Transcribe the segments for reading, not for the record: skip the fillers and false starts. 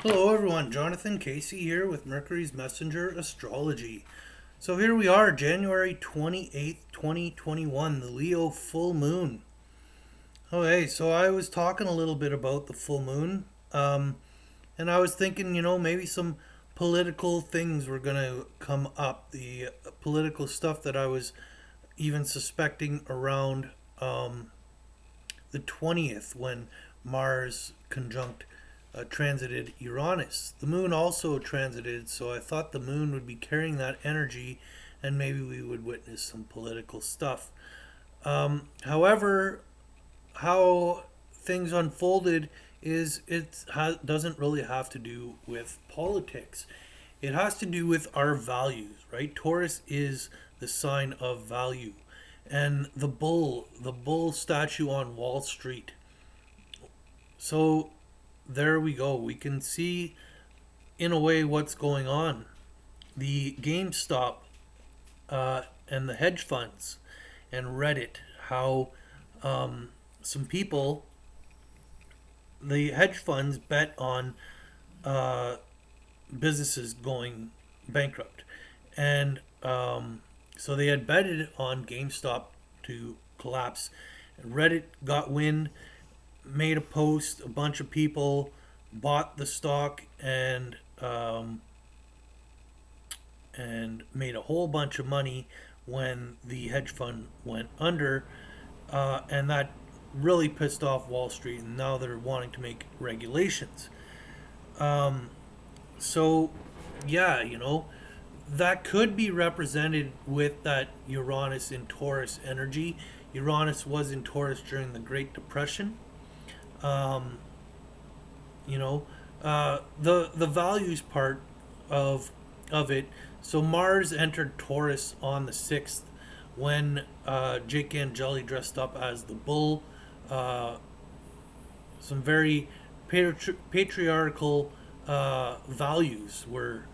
Hello everyone, Jonathan Casey here with Mercury's Messenger Astrology. So here we are, January 28th, 2021, the Leo full moon. Okay, so I was talking a little bit about the full moon, and I was thinking, maybe some political things were going to come up. The political stuff that I was even suspecting around the 20th when Mars conjunct transited Uranus. The moon also transited, so I thought the moon would be carrying that energy and maybe we would witness some political stuff. However, how things unfolded is doesn't really have to do with politics. It has to do with our values, right? Taurus is the sign of value. And the bull statue on Wall Street. So there we go. We can see in a way what's going on. The GameStop and the hedge funds and Reddit, how some people, the hedge funds bet on uh, businesses going bankrupt. And so they had betted on GameStop to collapse. Reddit got wind, made a post, a bunch of people bought the stock and made a whole bunch of money when the hedge fund went under, and that really pissed off Wall Street, and now they're wanting to make regulations. So, yeah, that could be represented with that Uranus in Taurus energy. Uranus was in Taurus during the Great Depression. Um, the values part of of it. So Mars entered Taurus on the 6th when Jake Angeli dressed up as the bull. Uh, some very patriarchal values were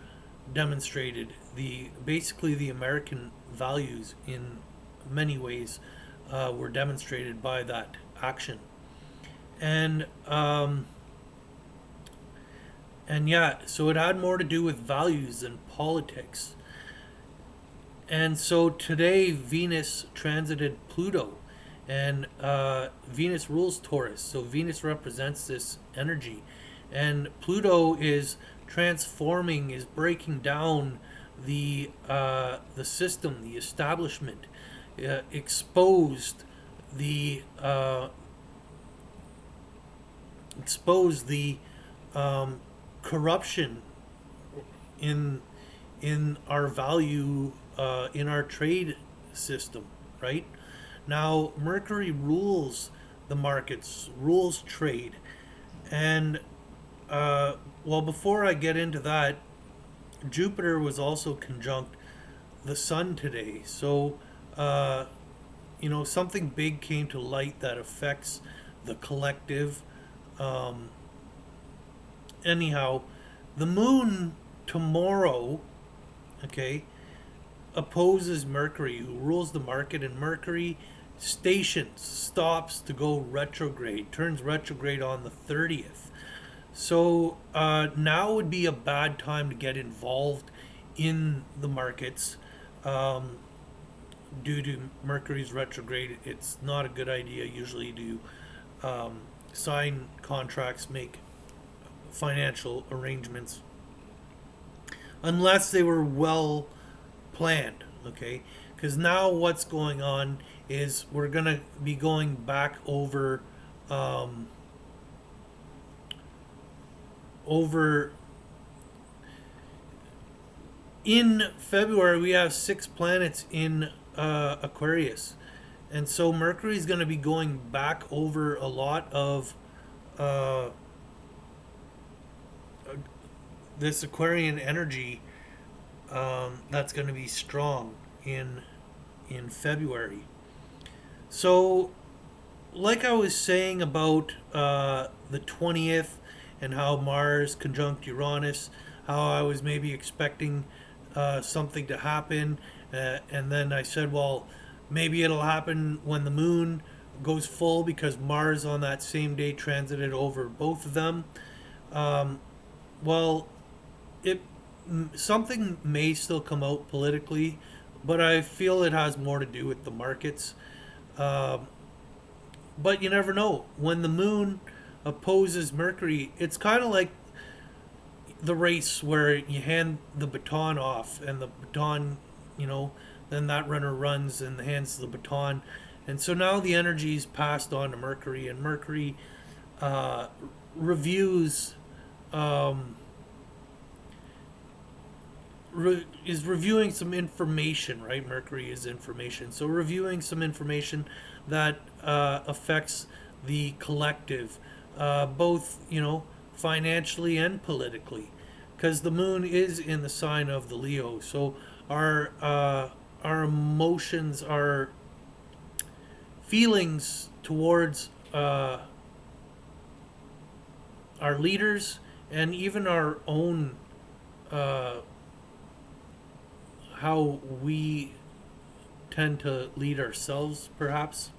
demonstrated. The basically the American values in many ways were demonstrated by that action. And and yeah, so it had more to do with values than politics. And so today Venus transited Pluto, and Venus rules Taurus. So Venus represents this energy, and Pluto is transforming, is breaking down the system, the establishment, exposed the exposed the corruption in our value in our trade system, right? Now Mercury rules the markets, rules trade, and well, before I get into that, Jupiter was also conjunct the Sun today, so something big came to light that affects the collective. Um, Anyhow, the Moon tomorrow, okay, opposes Mercury, who rules the market, and Mercury stations, stops to go retrograde, turns retrograde on the 30th. So now would be a bad time to get involved in the markets um, due to Mercury's retrograde. It's not a good idea usually to sign contracts, make financial arrangements unless they were well planned, okay? Because now what's going on is we're going to be going back um, over in February. We have 6 planets in Aquarius, and so Mercury is going to be going back over a lot of uh, this Aquarian energy that's going to be strong in February. So, like I was saying about the 20th and how Mars conjunct Uranus, how I was maybe expecting something to happen, and then I said, well, maybe it'll happen when the moon goes full because Mars on that same day transited over both of them. Um, well, it something may still come out politically, but I feel it has more to do with the markets. Um, but you never know. When the moon opposes Mercury, it's kind of like the race where you hand the baton off, and the baton, you know, then that runner runs and hands the baton. And so now the energy is passed on to Mercury, and Mercury uh, reviews um, is reviewing some information, right? Mercury is information. So reviewing some information that affects the collective, both, you know, financially and politically, because the moon is in the sign of the Leo. So our emotions, our feelings towards our leaders, and even our own uh, how we tend to lead ourselves, perhaps,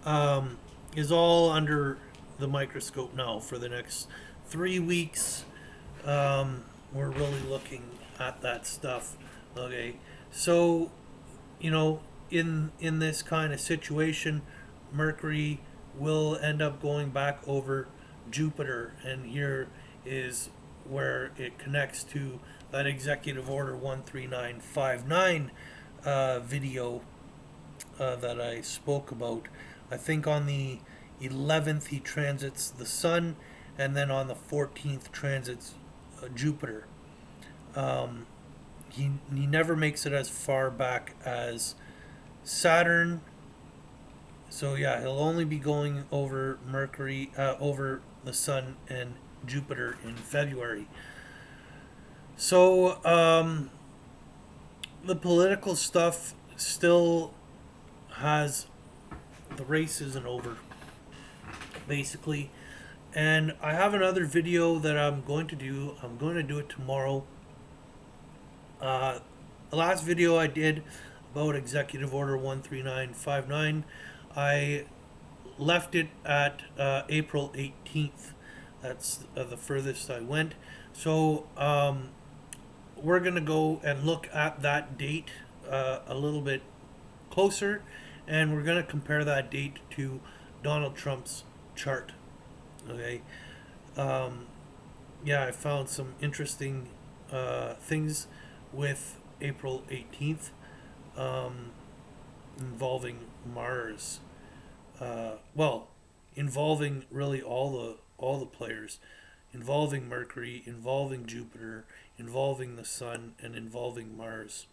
um, is all under the microscope now for the next 3 weeks. We're really looking at that stuff. Okay, so you know, in this kind of situation, Mercury will end up going back over Jupiter, and here is where it connects to that Executive Order 13959 video that I spoke about. I think on the 11th he transits the Sun, and then on the 14th transits Jupiter. Um, he never makes it as far back as Saturn. So yeah, he'll only be going over Mercury, over the Sun and Jupiter in February. So the political stuff still has, the race isn't over, basically. And I have another video that I'm going to do. I'm going to do it tomorrow. The last video I did about Executive Order 13959, I left it at April 18th. That's the furthest I went. So we're going to go and look at that date a little bit closer, and we're going to compare that date to Donald Trump's chart. Okay. Um, yeah, I found some interesting things with April 18th um, involving Mars. Well, involving really all the players, involving Mercury, involving Jupiter, involving the Sun, and involving Mars.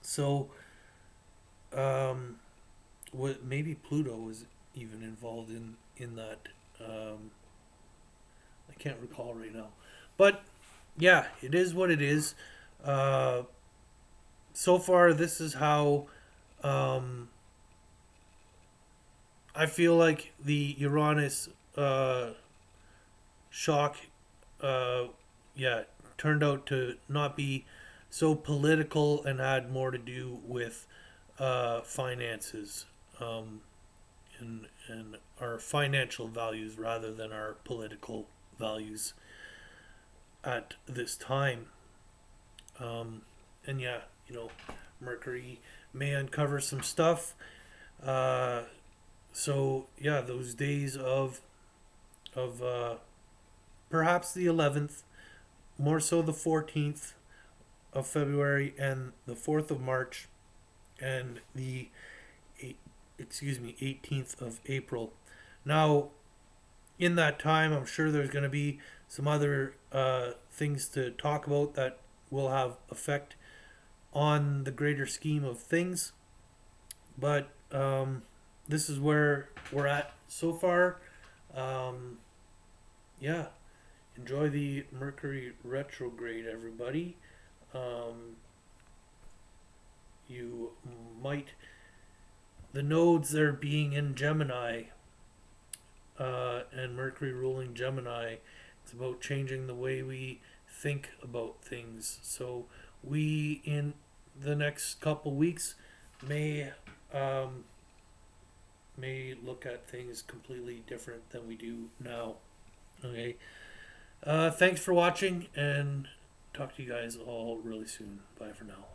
So, um, what maybe Pluto was even involved in that. I can't recall right now, but yeah, it is what it is. Uh, so far, this is how um, I feel like the Uranus shock, uh, yeah, turned out to not be so political and had more to do with finances, and our financial values rather than our political values at this time. Um, and yeah, you know, Mercury may uncover some stuff. Uh, so yeah, those days of perhaps the 11th, more so the 14th of February and the 4th of March, and the excuse me 18th of April. Now, in that time, I'm sure there's going to be some other things to talk about that will have effect on the greater scheme of things. But this is where we're at so far. Um, yeah, enjoy the Mercury retrograde, everybody. Um, you might, the nodes that are being in Gemini, and Mercury ruling Gemini, it's about changing the way we think about things. So we, in the next couple weeks, may may look at things completely different than we do now. Okay. Thanks for watching, and talk to you guys all really soon. Bye for now.